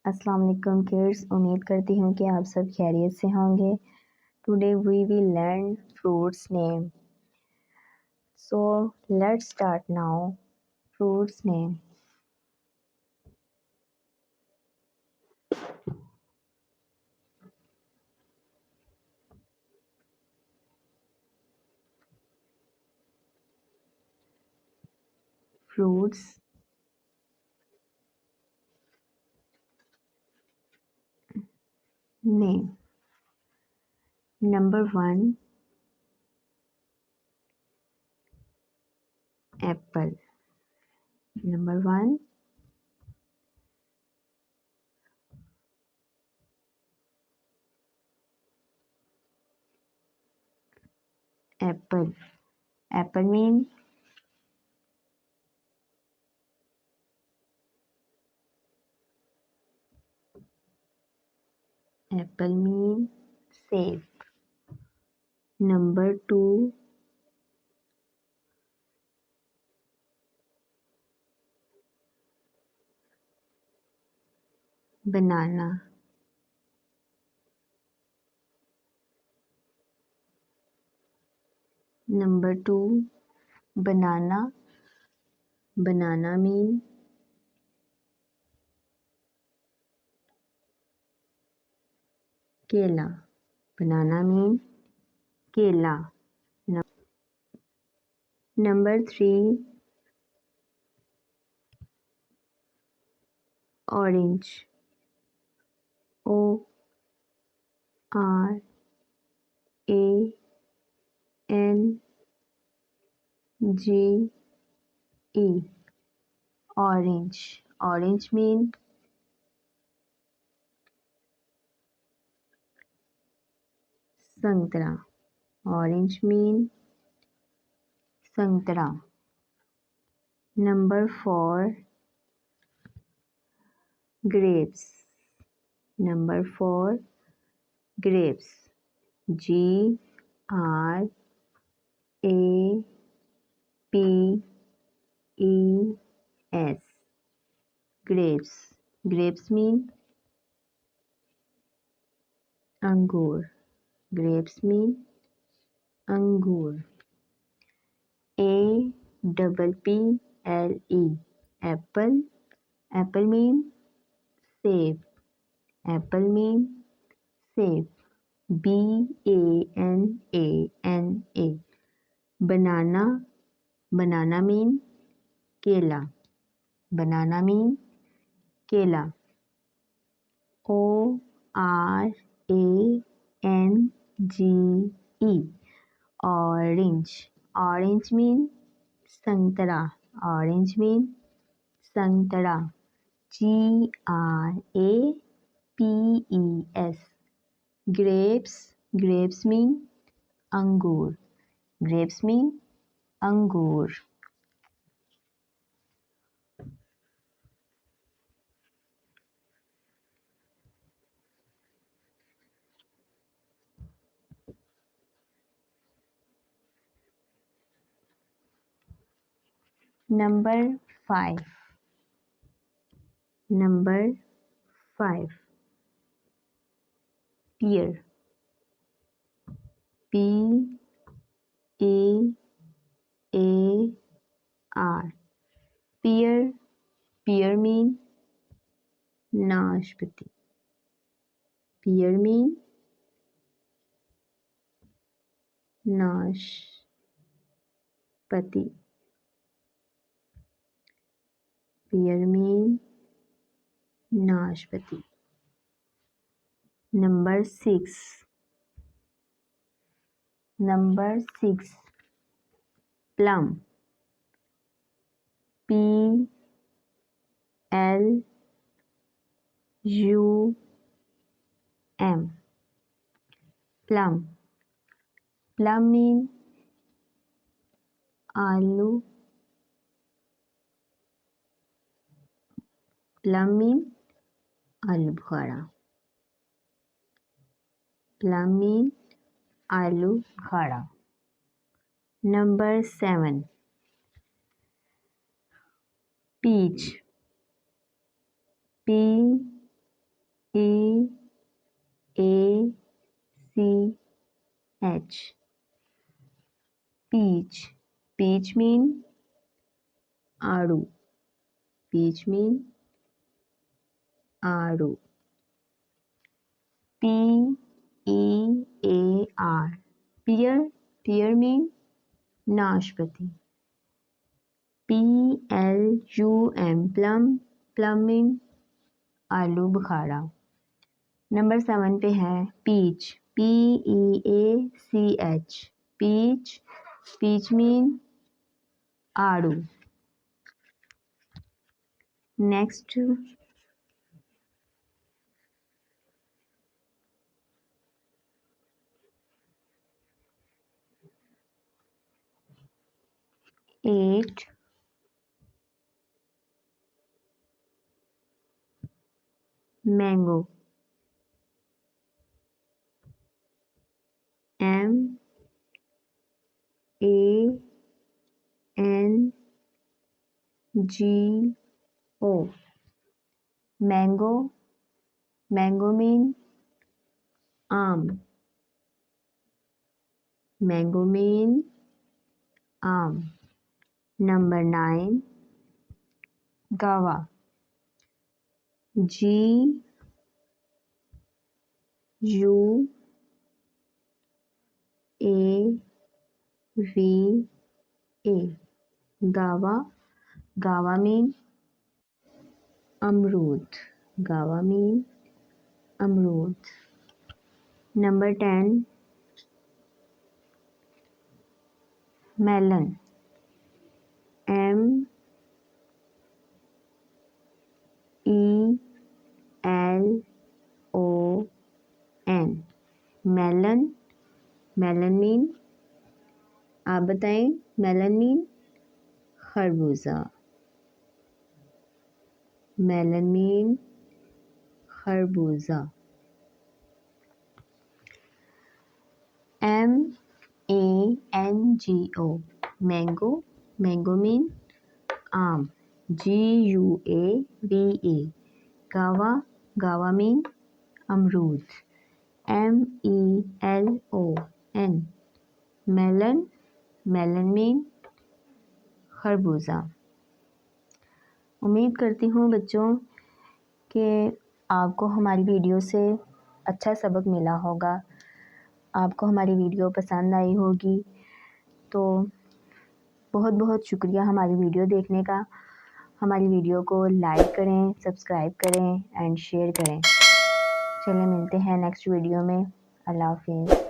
السلام علیکم kids، امید کرتی ہوں کہ آپ سب خیریت سے ہوں گے۔ Today we will learn fruits name. So let's start now. Fruits name. Fruits name. Number 1, apple. Number 1, apple. Apple mean save. Number 2, banana. Number 2, banana. Banana mean kela. Banana mean kela. Number 3, orange. O R A N G E. Orange. Orange mean संतरा. Orange mean संतरा. Number 4, grapes. Number 4, grapes. G R A P E S. Grapes. Grapes mean अंगूर. Grapes mean अंगूर. APPLE. Apple. Apple mean सेब. Apple mean सेब. BANANA. Banana. Banana mean केला. Banana mean केला. ORANGE. Orange. Orange mean संतरा. Orange mean संतरा. GRAPES. Grapes. Grapes mean अंगूर. Grapes mean अंगूर. Number 5. Number 5, pear. PEAR. Pear. Pear mean नाशपाती. Pear mean नाशपाती. Pear mean नाशपाती. Number 6. Number 6, plum. PLUM. Plum. Plum mean आलू. Plum mean आलू बुखारा. Plum mean आलू बुखारा. Number 7, peach. PEACH. peach. Peach mean आड़ू. Peach mean आड़ू. Pear. Pear mean नाशपाती. Plum. Plum mean आलू बुखारा. नंबर 7 पे है peach. Peach. Peach mean आड़ू. Next 8 mango. MANGO. Mango mean आम. Mango mean आम. Number 9 guava. GUAVA. Guava mean अमरूद. Number 10 melon. MELON. Melon mean आप बताएं. Melon mean खरबूजा. Melon mean खरबूजा. MANGO. Mango mean आम. GUAVA. Guava mean अमरूद. MELON. Melon mean खरबूजा. उम्मीद करती हूँ बच्चों कि आपको हमारी वीडियो से अच्छा सबक मिला होगा. आपको हमारी वीडियो पसंद आई होगी. तो बहुत बहुत शुक्रिया हमारी वीडियो देखने का. हमारी वीडियो को लाइक करें, सब्सक्राइब करें एंड शेयर करें. चलिए मिलते हैं नेक्स्ट वीडियो में. अल्लाह हाफिज़.